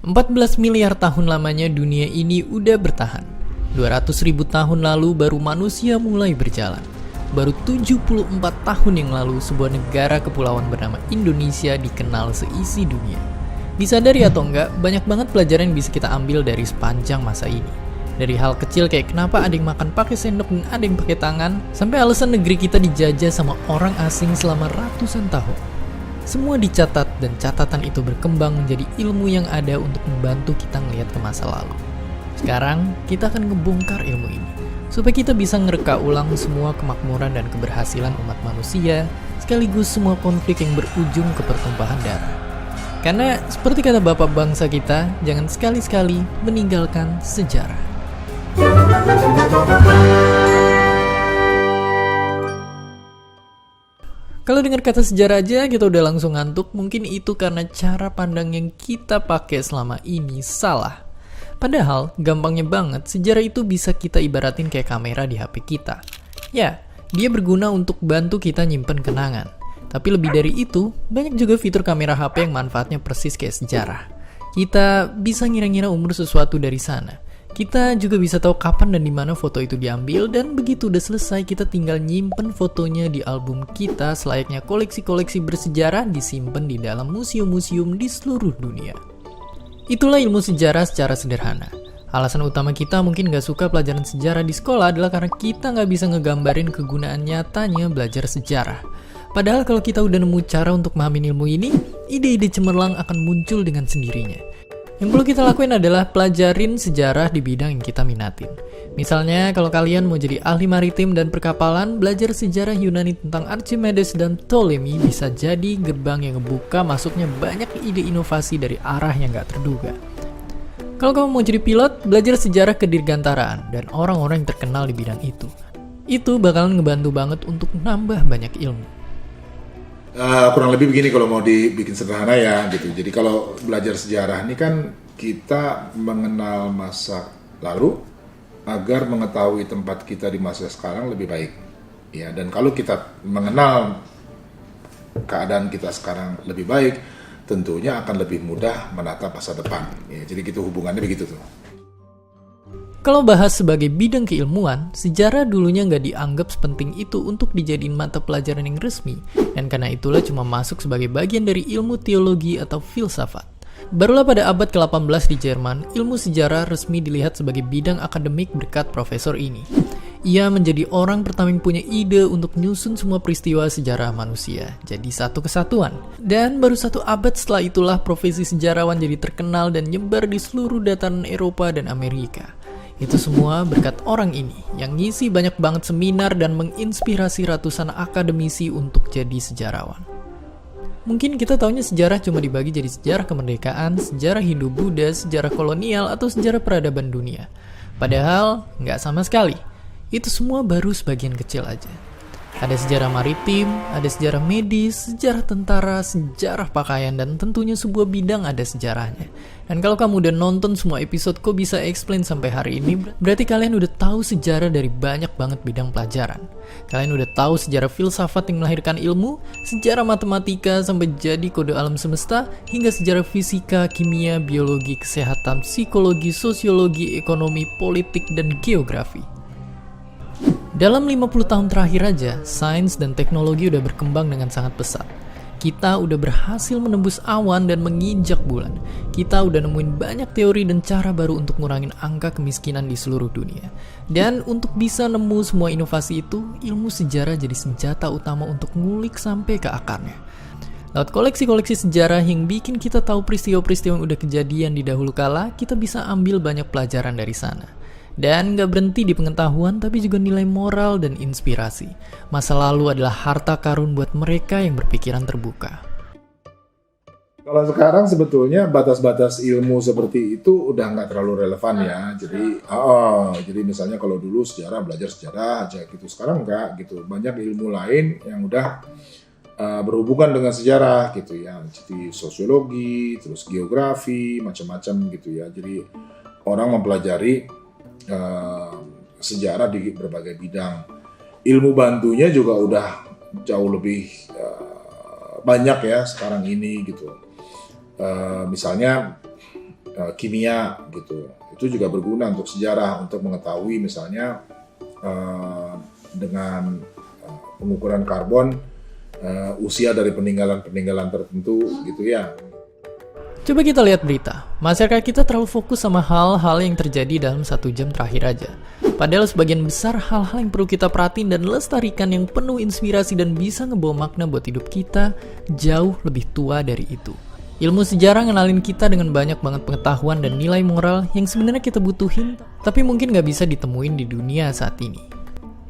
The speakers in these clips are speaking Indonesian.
14 miliar tahun lamanya dunia ini udah bertahan. 200.000 tahun lalu baru manusia mulai berjalan. Baru 74 tahun yang lalu sebuah negara kepulauan bernama Indonesia dikenal seisi dunia. Disadari atau enggak, banyak banget pelajaran yang bisa kita ambil dari sepanjang masa ini. Dari hal kecil kayak kenapa ada yang makan pakai sendok dan ada yang pakai tangan, sampai alasan negeri kita dijajah sama orang asing selama ratusan tahun. Semua dicatat dan catatan itu berkembang menjadi ilmu yang ada untuk membantu kita ngelihat ke masa lalu. Sekarang, kita akan ngebongkar ilmu ini, supaya kita bisa ngereka ulang semua kemakmuran dan keberhasilan umat manusia, sekaligus semua konflik yang berujung ke pertumpahan darah. Karena, seperti kata bapak bangsa kita, jangan sekali-sekali meninggalkan sejarah. Kalau dengar kata sejarah aja kita udah langsung ngantuk, mungkin itu karena cara pandang yang kita pakai selama ini salah. Padahal, gampangnya banget, sejarah itu bisa kita ibaratin kayak kamera di HP kita. Ya, dia berguna untuk bantu kita nyimpen kenangan. Tapi lebih dari itu, banyak juga fitur kamera HP yang manfaatnya persis kayak sejarah. Kita bisa ngira-ngira umur sesuatu dari sana. Kita juga bisa tahu kapan dan di mana foto itu diambil, dan begitu udah selesai kita tinggal nyimpen fotonya di album kita selayaknya koleksi-koleksi bersejarah disimpan di dalam museum-museum di seluruh dunia. Itulah ilmu sejarah secara sederhana. Alasan utama kita mungkin gak suka pelajaran sejarah di sekolah adalah karena kita gak bisa ngegambarin kegunaan nyatanya belajar sejarah. Padahal kalau kita udah nemu cara untuk memahami ilmu ini, ide-ide cemerlang akan muncul dengan sendirinya. Yang perlu kita lakuin adalah pelajarin sejarah di bidang yang kita minatin. Misalnya, kalau kalian mau jadi ahli maritim dan perkapalan, belajar sejarah Yunani tentang Archimedes dan Ptolemy bisa jadi gerbang yang ngebuka masuknya banyak ide inovasi dari arah yang gak terduga. Kalau kamu mau jadi pilot, belajar sejarah kedirgantaraan dan orang-orang yang terkenal di bidang itu. Itu bakalan ngebantu banget untuk nambah banyak ilmu. Kurang lebih begini kalau mau dibikin sederhana ya gitu. Jadi kalau belajar sejarah ini kan kita mengenal masa lalu agar mengetahui tempat kita di masa sekarang lebih baik. Ya, dan kalau kita mengenal keadaan kita sekarang lebih baik, tentunya akan lebih mudah menatap masa depan. Ya, jadi gitu hubungannya begitu tuh. Kalau bahas sebagai bidang keilmuan, sejarah dulunya nggak dianggap sepenting itu untuk dijadiin mata pelajaran yang resmi, dan karena itulah cuma masuk sebagai bagian dari ilmu teologi atau filsafat. Barulah pada abad ke-18 di Jerman, ilmu sejarah resmi dilihat sebagai bidang akademik berkat profesor ini. Ia menjadi orang pertama yang punya ide untuk nyusun semua peristiwa sejarah manusia, jadi satu kesatuan. Dan baru satu abad setelah itulah profesi sejarawan jadi terkenal dan nyebar di seluruh dataran Eropa dan Amerika. Itu semua berkat orang ini yang ngisi banyak banget seminar dan menginspirasi ratusan akademisi untuk jadi sejarawan. Mungkin kita taunya sejarah cuma dibagi jadi sejarah kemerdekaan, sejarah Hindu-Buddha, sejarah kolonial, atau sejarah peradaban dunia. Padahal, nggak sama sekali. Itu semua baru sebagian kecil aja. Ada sejarah maritim, ada sejarah medis, sejarah tentara, sejarah pakaian, dan tentunya sebuah bidang ada sejarahnya. Dan kalau kamu udah nonton semua episode Kok Bisa Explain sampai hari ini, berarti kalian udah tahu sejarah dari banyak banget bidang pelajaran. Kalian udah tahu sejarah filsafat yang melahirkan ilmu, sejarah matematika sampai jadi kode alam semesta, hingga sejarah fisika, kimia, biologi, kesehatan, psikologi, sosiologi, ekonomi, politik, dan geografi. Dalam 50 tahun terakhir aja, sains dan teknologi udah berkembang dengan sangat pesat. Kita udah berhasil menembus awan dan menginjak bulan. Kita udah nemuin banyak teori dan cara baru untuk ngurangin angka kemiskinan di seluruh dunia. Dan untuk bisa nemu semua inovasi itu, ilmu sejarah jadi senjata utama untuk ngulik sampai ke akarnya. Lewat koleksi-koleksi sejarah yang bikin kita tahu peristiwa-peristiwa yang udah kejadian di dahulu kala, kita bisa ambil banyak pelajaran dari sana. Dan gak berhenti di pengetahuan tapi juga nilai moral dan inspirasi. Masa lalu adalah harta karun buat mereka yang berpikiran terbuka. Kalau sekarang sebetulnya batas-batas ilmu seperti itu udah nggak terlalu relevan ya. Jadi misalnya kalau dulu sejarah belajar sejarah aja gitu, sekarang enggak gitu. Banyak ilmu lain yang udah berhubungan dengan sejarah gitu ya. Jadi sosiologi, terus geografi, macam-macam gitu ya. Jadi orang mempelajari sejarah di berbagai bidang. Ilmu bantunya juga udah jauh lebih banyak ya sekarang ini gitu. Misalnya kimia gitu. Itu juga berguna untuk sejarah, untuk mengetahui misalnya dengan pengukuran karbon usia dari peninggalan tertentu gitu ya. Coba kita lihat berita. Masyarakat kita terlalu fokus sama hal-hal yang terjadi dalam 1 jam terakhir aja. Padahal sebagian besar hal-hal yang perlu kita perhatiin dan lestarikan yang penuh inspirasi dan bisa ngebawa makna buat hidup kita jauh lebih tua dari itu. Ilmu sejarah ngenalin kita dengan banyak banget pengetahuan dan nilai moral yang sebenarnya kita butuhin, tapi mungkin gak bisa ditemuin di dunia saat ini.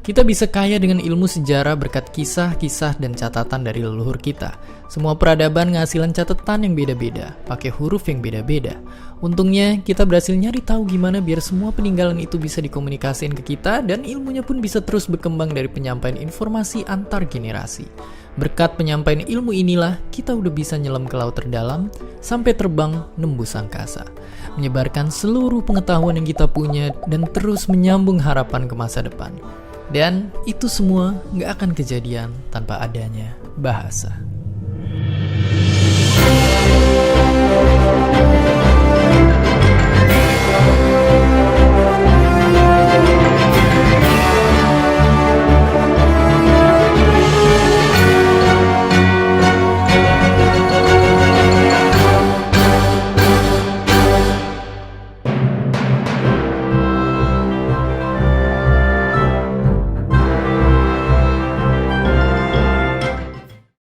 Kita bisa kaya dengan ilmu sejarah berkat kisah-kisah dan catatan dari leluhur kita. Semua peradaban ngasihin catatan yang beda-beda, pakai huruf yang beda-beda. Untungnya, kita berhasil nyari tahu gimana biar semua peninggalan itu bisa dikomunikasiin ke kita dan ilmunya pun bisa terus berkembang dari penyampaian informasi antar generasi. Berkat penyampaian ilmu inilah, kita udah bisa nyelam ke laut terdalam sampai terbang nembus angkasa. Menyebarkan seluruh pengetahuan yang kita punya dan terus menyambung harapan ke masa depan. Dan itu semua nggak akan kejadian tanpa adanya bahasa.